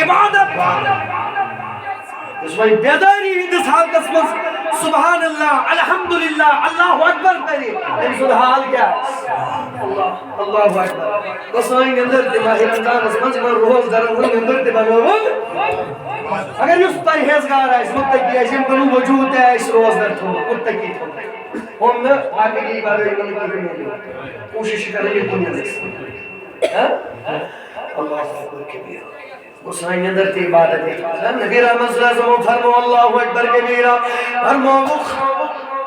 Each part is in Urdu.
عبادت اس وقت بیداری ہندس حالتس من سبحان اللہ الحمدللہ اللہ اکبر کرے ان سن حال کیا اللہ اکبر بسائیں اندر تی ماہ رمضان اس من روز درن اندر تی بنو اگر اس پرہیزگار ہے متقی ہے ان کو وجود ہے اس روز در تھو متقی تھو ہم نہ آگے کی بار کوشش کریں گے دنیا میں اللہ اکبر کبیرہ گسائیں اندر تی عبادت ہے نبی رحمت صلی اللہ علیہ وسلم فرمو اللہ اکبر کبیرہ فرمو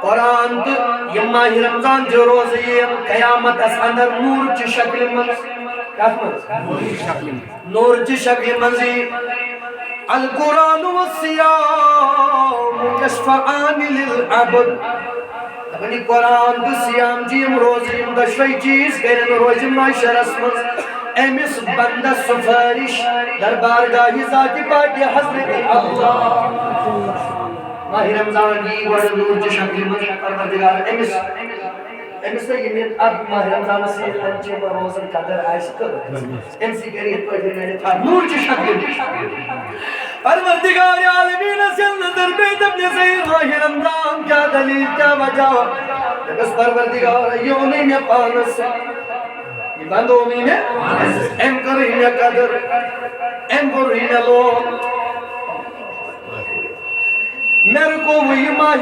قرآن تو یہ ماہ رمضان جو روز یہ قیامت اس اندر نور چی شکل من نور چی شکل منزی القرآن والسیام یشفعان للعبد اپنی قرآن تو سیام جیم روزیم دشوی چیز کرن روزیم معاشر اسمز امس بندہ سفارش در بارگاہ ذات پاک حضرت اللہ ماہ رمضان کی گوڑ نور چی شکل من پروردگار امس نے یہ اب ماہ رمضان سے پنچے پر روزن قدر آئیس کر امسی کریت پر میں تھا نور چی شکل پروردگار عالمین سے نظر بیت اپنے سید ماہ رمضان کیا دلیل کیا وجہ بس پروردگار یونی میں پانس یہ بند ہوئی میں ایم کریں میں قدر ایم برہی میں لوگ میرے کو وہی ماہ